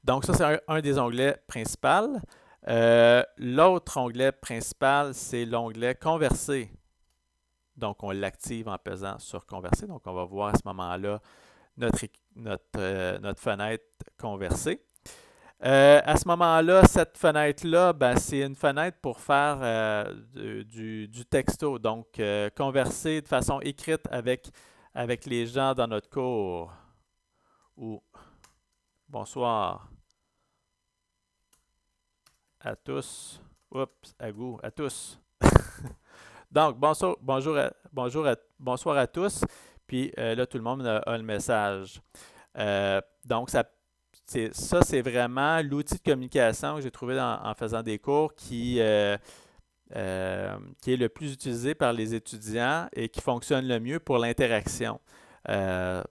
Donc ça, c'est un des onglets principaux. L'autre onglet principal, c'est l'onglet Converser. Donc, on l'active en pesant sur Converser. Donc, on va voir à ce moment-là notre fenêtre Converser. À ce moment-là, cette fenêtre-là, ben, c'est une fenêtre pour faire du texto. Donc, converser de façon écrite avec les gens dans notre cours. Ou bonsoir à tous. Oups, à goût, à tous. Donc, bonsoir à tous. Puis là, tout le monde a le message. Donc, ça, c'est vraiment l'outil de communication que j'ai trouvé en faisant des cours qui est le plus utilisé par les étudiants et qui fonctionne le mieux pour l'interaction. Euh,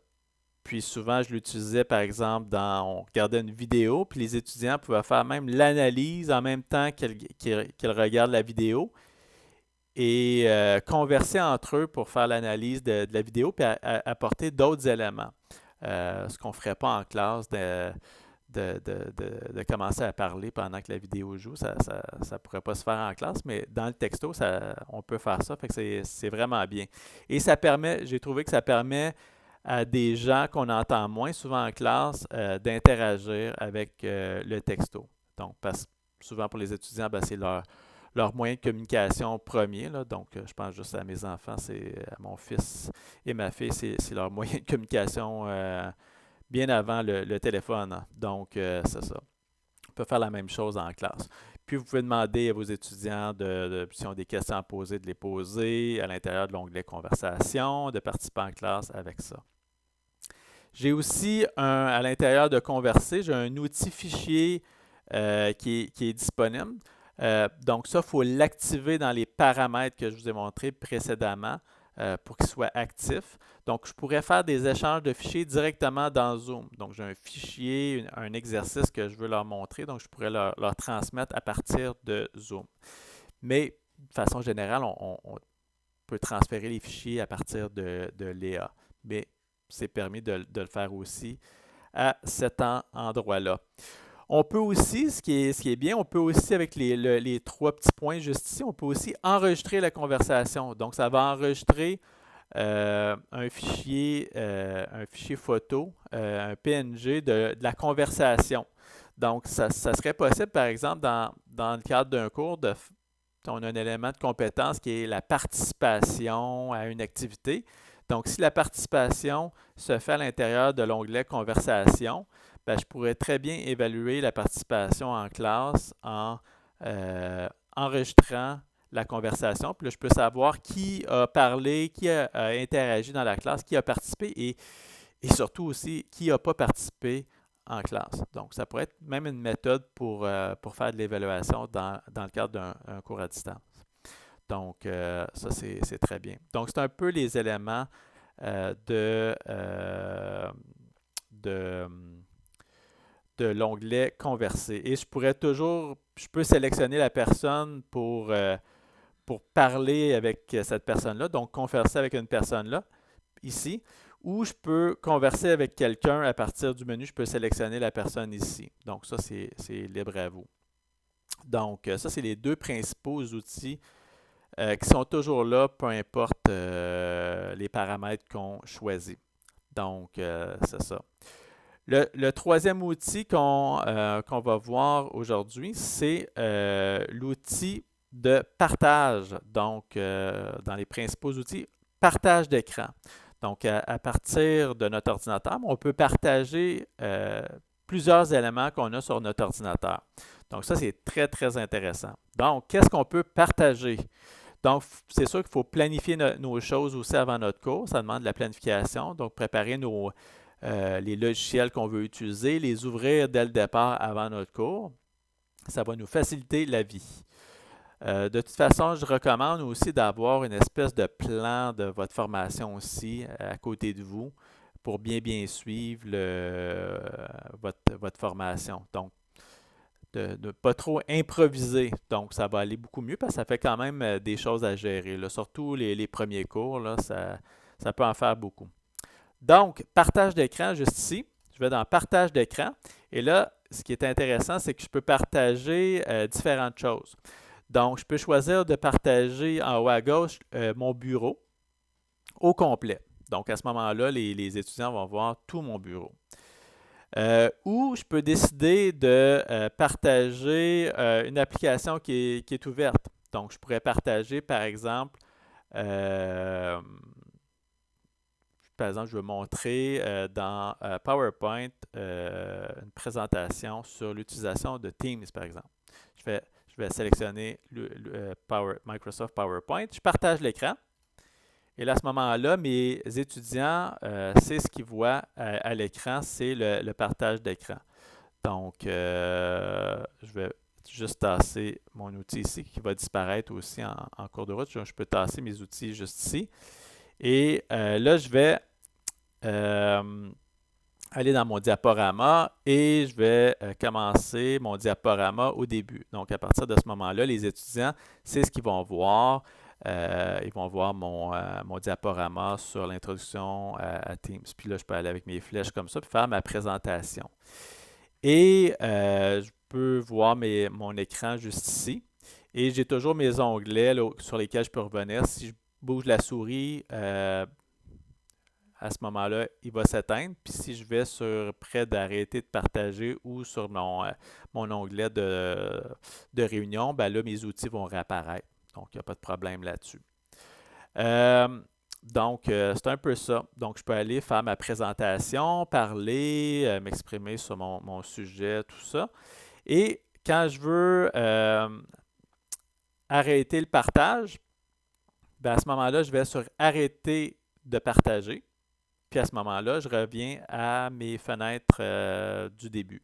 Puis souvent, je l'utilisais par exemple on regardait une vidéo, puis les étudiants pouvaient faire même l'analyse en même temps qu'ils regardent la vidéo et converser entre eux pour faire l'analyse de la vidéo, puis apporter d'autres éléments. Ce qu'on ne ferait pas en classe de commencer à parler pendant que la vidéo joue. Ça ne pourrait pas se faire en classe, mais dans le texto, on peut faire ça. Fait que c'est vraiment bien. Et j'ai trouvé que ça permet à des gens qu'on entend moins souvent en classe d'interagir avec le texto. Donc, parce que souvent pour les étudiants, ben, c'est leur moyen de communication premier. Là. Donc, je pense juste à mes enfants, c'est à mon fils et ma fille, c'est leur moyen de communication bien avant le téléphone. Donc, c'est ça. On peut faire la même chose en classe. Puis, vous pouvez demander à vos étudiants s'ils ont des questions à poser, de les poser à l'intérieur de l'onglet Conversation, de participer en classe avec ça. J'ai aussi, à l'intérieur de Converser, j'ai un outil fichier qui est disponible. Donc ça, il faut l'activer dans les paramètres que je vous ai montrés précédemment pour qu'il soit actif. Donc, je pourrais faire des échanges de fichiers directement dans Zoom. Donc, j'ai un fichier, un exercice que je veux leur montrer, donc je pourrais leur transmettre à partir de Zoom. Mais de façon générale, on peut transférer les fichiers à partir de Léa. Mais c'est permis de le faire aussi à cet endroit-là. On peut aussi, ce qui est bien, on peut aussi, avec les trois petits points juste ici, on peut aussi enregistrer la conversation. Donc, ça va enregistrer un fichier photo, un PNG de la conversation. Donc, ça serait possible, par exemple, dans le cadre d'un cours, on a un élément de compétence qui est la participation à une activité. Donc, si la participation se fait à l'intérieur de l'onglet Conversation, ben, je pourrais très bien évaluer la participation en classe en enregistrant la conversation. Puis là, je peux savoir qui a parlé, qui a interagi dans la classe, qui a participé et surtout aussi qui n'a pas participé en classe. Donc, ça pourrait être même une méthode pour faire de l'évaluation dans le cadre d'un cours à distance. Donc, ça, c'est très bien. Donc, c'est un peu les éléments de, de l'onglet Converser. Et je peux sélectionner la personne pour parler avec cette personne-là, donc converser avec une personne-là, ici, ou je peux converser avec quelqu'un à partir du menu, je peux sélectionner la personne ici. Donc, ça, c'est libre à vous. Donc, ça, c'est les deux principaux outils qui sont toujours là, peu importe les paramètres qu'on choisit. Donc, c'est ça. Le troisième outil qu'on va voir aujourd'hui, c'est l'outil de partage. Donc, dans les principaux outils, partage d'écran. Donc, à partir de notre ordinateur, on peut partager plusieurs éléments qu'on a sur notre ordinateur. Donc, ça, c'est très, très intéressant. Donc, qu'est-ce qu'on peut partager? Donc, c'est sûr qu'il faut planifier nos choses aussi avant notre cours. Ça demande de la planification. Donc, préparer les logiciels qu'on veut utiliser, les ouvrir dès le départ avant notre cours. Ça va nous faciliter la vie. De toute façon, je recommande aussi d'avoir une espèce de plan de votre formation aussi à côté de vous pour bien suivre votre formation. Donc, de ne pas trop improviser. Donc, ça va aller beaucoup mieux parce que ça fait quand même des choses à gérer. Là. Surtout les premiers cours, là, ça peut en faire beaucoup. Donc, partage d'écran juste ici. Je vais dans partage d'écran. Et là, ce qui est intéressant, c'est que je peux partager différentes choses. Donc, je peux choisir de partager en haut à gauche mon bureau au complet. Donc, à ce moment-là, les étudiants vont voir tout mon bureau. Ou je peux décider de partager une application qui est ouverte. Donc, je pourrais partager, par exemple, je vais montrer dans PowerPoint une présentation sur l'utilisation de Teams, par exemple. Je vais sélectionner Microsoft PowerPoint. Je partage l'écran. Et là, à ce moment-là, mes étudiants, c'est ce qu'ils voient à l'écran, c'est le partage d'écran. Donc, je vais juste tasser mon outil ici qui va disparaître aussi en cours de route. Je peux tasser mes outils juste ici. Et là, je vais aller dans mon diaporama et je vais commencer mon diaporama au début. Donc, à partir de ce moment-là, les étudiants, c'est ce qu'ils vont voir. Ils vont voir mon diaporama sur l'introduction à Teams. Puis là, je peux aller avec mes flèches comme ça, puis faire ma présentation. Et je peux voir mon écran juste ici. Et j'ai toujours mes onglets là, sur lesquels je peux revenir. Si je bouge la souris, à ce moment-là, il va s'éteindre. Puis si je vais sur près d'arrêter de partager ou sur mon onglet de réunion, ben là, mes outils vont réapparaître. Donc, il n'y a pas de problème là-dessus. Donc, c'est un peu ça. Donc, je peux aller faire ma présentation, parler, m'exprimer sur mon sujet, tout ça. Et quand je veux arrêter le partage, ben à ce moment-là, je vais sur Arrêter de partager. Puis à ce moment-là, je reviens à mes fenêtres du début.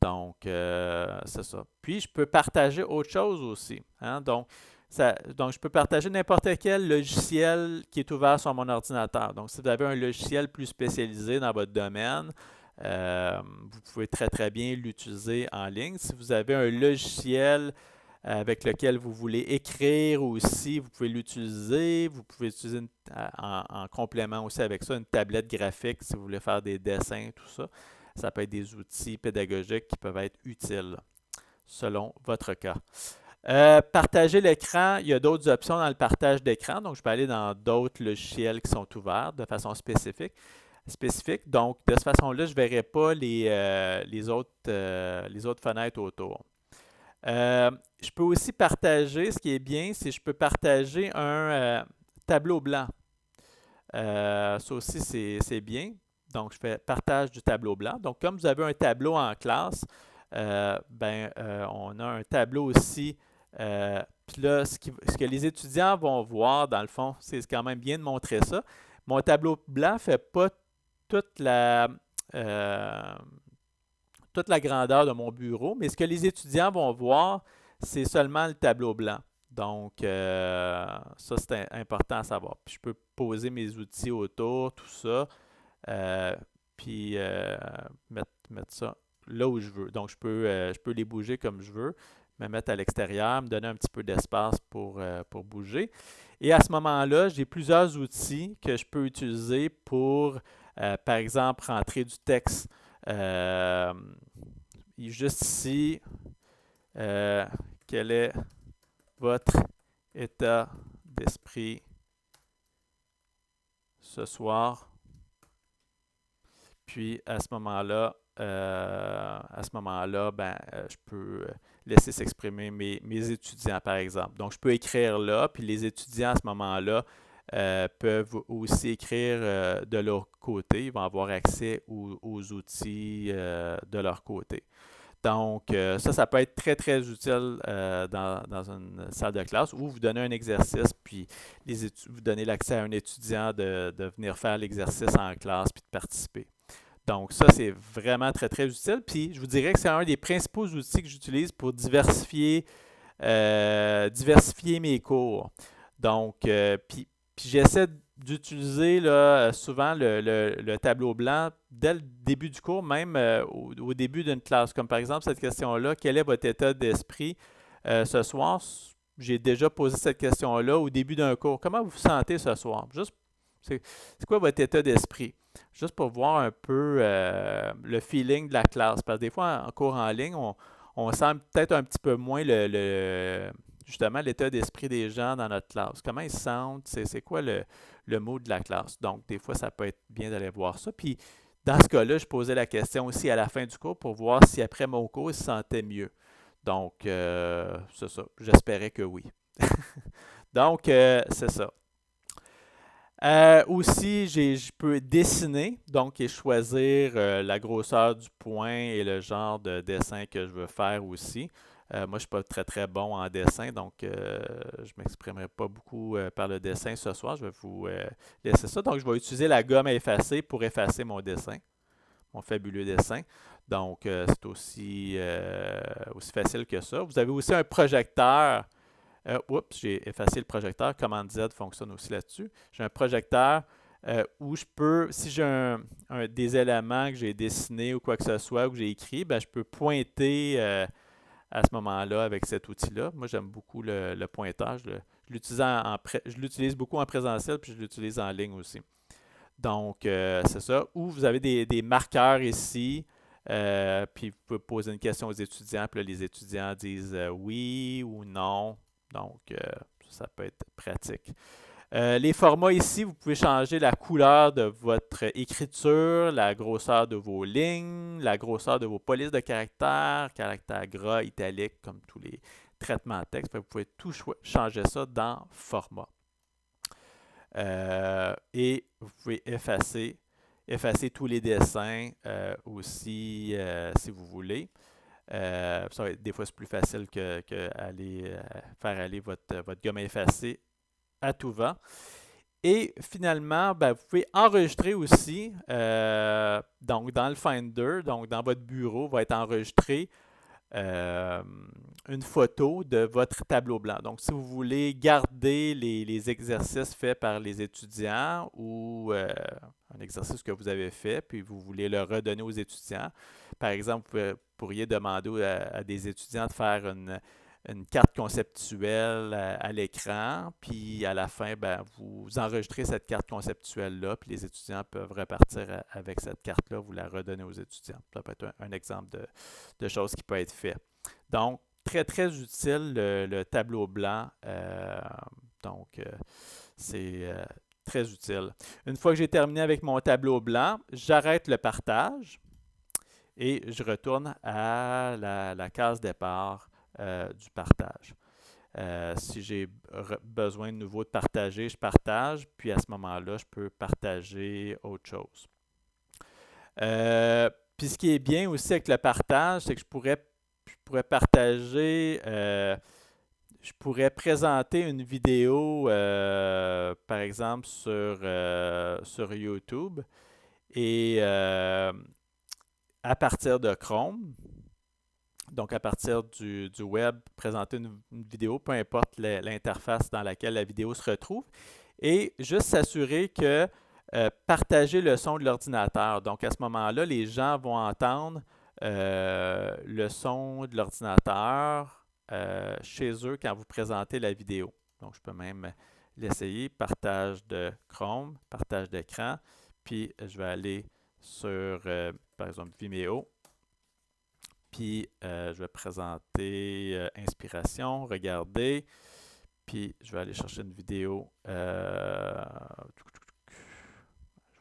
Donc, c'est ça. Puis, je peux partager autre chose aussi. Hein? Donc, je peux partager n'importe quel logiciel qui est ouvert sur mon ordinateur. Donc, si vous avez un logiciel plus spécialisé dans votre domaine, vous pouvez très, très bien l'utiliser en ligne. Si vous avez un logiciel avec lequel vous voulez écrire aussi, vous pouvez l'utiliser. Vous pouvez utiliser en complément aussi avec ça une tablette graphique si vous voulez faire des dessins, tout ça. Ça peut être des outils pédagogiques qui peuvent être utiles selon votre cas. Partager l'écran, il y a d'autres options dans le partage d'écran. Donc, je peux aller dans d'autres logiciels qui sont ouverts de façon spécifique. Donc, de cette façon-là, je ne verrai pas les autres fenêtres autour. Je peux aussi partager, ce qui est bien, c'est que je peux partager un tableau blanc. Ça aussi, c'est bien. Donc, je fais partage du tableau blanc. Donc, comme vous avez un tableau en classe, on a un tableau aussi. Puis là, ce que les étudiants vont voir, dans le fond, c'est quand même bien de montrer ça. Mon tableau blanc ne fait pas toute la grandeur de mon bureau, mais ce que les étudiants vont voir, c'est seulement le tableau blanc. Donc, ça, c'est important à savoir. Puis, je peux poser mes outils autour, tout ça, puis mettre ça là où je veux. Donc, je peux les bouger comme je veux, me mettre à l'extérieur, me donner un petit peu d'espace pour bouger. Et à ce moment-là, j'ai plusieurs outils que je peux utiliser pour, par exemple, rentrer du texte. Juste ici, quel est votre état d'esprit ce soir? Puis à ce moment-là, je peux laisser s'exprimer mes étudiants, par exemple. Donc, je peux écrire là, puis les étudiants à ce moment-là peuvent aussi écrire de leur côté. Ils vont avoir accès aux outils de leur côté. Donc, ça peut être très, très utile dans une salle de classe où vous donnez un exercice, puis vous donnez l'accès à un étudiant de venir faire l'exercice en classe puis de participer. Donc, ça, c'est vraiment très, très utile. Puis, je vous dirais que c'est un des principaux outils que j'utilise pour diversifier mes cours. Donc, puis j'essaie d'utiliser souvent le tableau blanc dès le début du cours, même au début d'une classe. Comme par exemple cette question-là, quel est votre état d'esprit ce soir? J'ai déjà posé cette question-là au début d'un cours. Comment vous vous sentez ce soir? Juste, c'est quoi votre état d'esprit? juste pour voir un peu le feeling de la classe. Parce que des fois, en cours en ligne, on sent peut-être un petit peu moins justement l'état d'esprit des gens dans notre classe. Comment ils se sentent, c'est quoi le mood de la classe. Donc, des fois, ça peut être bien d'aller voir ça. Puis, dans ce cas-là, je posais la question aussi à la fin du cours pour voir si après mon cours, ils se sentaient mieux. Donc, c'est ça. J'espérais que oui. Donc, c'est ça. Aussi, je peux dessiner, donc et choisir la grosseur du point et le genre de dessin que je veux faire aussi. Moi, je ne suis pas très très bon en dessin, donc je ne m'exprimerai pas beaucoup par le dessin ce soir. Je vais vous laisser ça. Donc, je vais utiliser la gomme à effacer pour effacer mon dessin, mon fabuleux dessin. Donc, c'est aussi facile que ça. Vous avez aussi un projecteur. Oups, j'ai effacé le projecteur. Command Z fonctionne aussi là-dessus. J'ai un projecteur où je peux, si j'ai des éléments que j'ai dessinés ou quoi que ce soit, ou que j'ai écrit, ben, je peux pointer à ce moment-là avec cet outil-là. Moi, j'aime beaucoup le pointage. Je l'utilise beaucoup en présentiel, puis je l'utilise en ligne aussi. Donc, c'est ça. Ou vous avez des marqueurs ici, puis vous pouvez poser une question aux étudiants, puis là, les étudiants disent oui ou non. Donc, ça peut être pratique. Les formats ici, vous pouvez changer la couleur de votre écriture, la grosseur de vos lignes, la grosseur de vos polices de caractères, caractères gras, italiques, comme tous les traitements de texte. Vous pouvez tout changer ça dans Format. Et vous pouvez effacer tous les dessins aussi si vous voulez. Des fois, c'est plus facile que faire aller votre gomme à effacer à tout vent. Et finalement, ben, vous pouvez enregistrer aussi, donc dans le Finder, donc dans votre bureau, va être enregistré une photo de votre tableau blanc. Donc, si vous voulez garder les exercices faits par les étudiants ou un exercice que vous avez fait, puis vous voulez le redonner aux étudiants, par exemple, vous pourriez demander à des étudiants de faire une carte conceptuelle à l'écran, puis à la fin, ben, vous enregistrez cette carte conceptuelle-là, puis les étudiants peuvent repartir avec cette carte-là, vous la redonnez aux étudiants. Ça peut être un exemple de choses qui peut être fait. Donc, très, très utile le tableau blanc. C'est très utile. Une fois que j'ai terminé avec mon tableau blanc, j'arrête le partage et je retourne à la case départ du partage. Si j'ai besoin de nouveau de partager, je partage, puis à ce moment-là, je peux partager autre chose. Puis ce qui est bien aussi avec le partage, c'est que je pourrais partager, je pourrais présenter une vidéo, par exemple, sur YouTube et à partir de Chrome. Donc, à partir du web, présenter une vidéo, peu importe l'interface dans laquelle la vidéo se retrouve, et juste s'assurer que partager le son de l'ordinateur. Donc, à ce moment-là, les gens vont entendre le son de l'ordinateur chez eux quand vous présentez la vidéo. Donc, je peux même l'essayer. Partage de Chrome, partage d'écran, puis je vais aller sur, par exemple, Vimeo. Puis, je vais présenter Inspiration, regarder. Puis, je vais aller chercher une vidéo. Je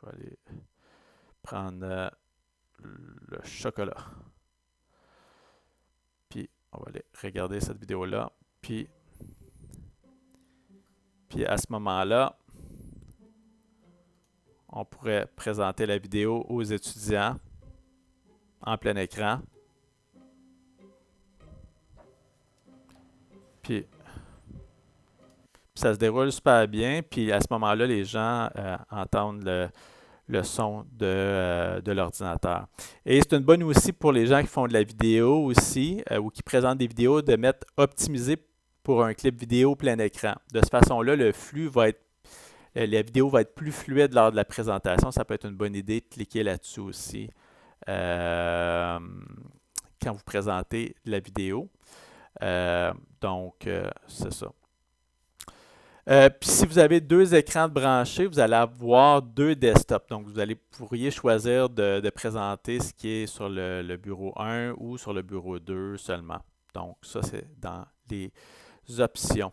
vais aller prendre le chocolat. Puis, on va aller regarder cette vidéo-là. Puis à ce moment-là, on pourrait présenter la vidéo aux étudiants en plein écran. Puis ça se déroule super bien. Puis à ce moment-là, les gens entendent le son de l'ordinateur. Et c'est une bonne aussi pour les gens qui font de la vidéo aussi ou qui présentent des vidéos de mettre optimisé pour un clip vidéo plein écran. De cette façon-là, la vidéo va être plus fluide lors de la présentation. Ça peut être une bonne idée de cliquer là-dessus aussi quand vous présentez la vidéo. Donc, c'est ça. Puis si vous avez deux écrans de branchés, vous allez avoir deux desktops. Donc, pourriez choisir de présenter ce qui est sur le bureau 1 ou sur le bureau 2 seulement. Donc, ça, c'est dans les options.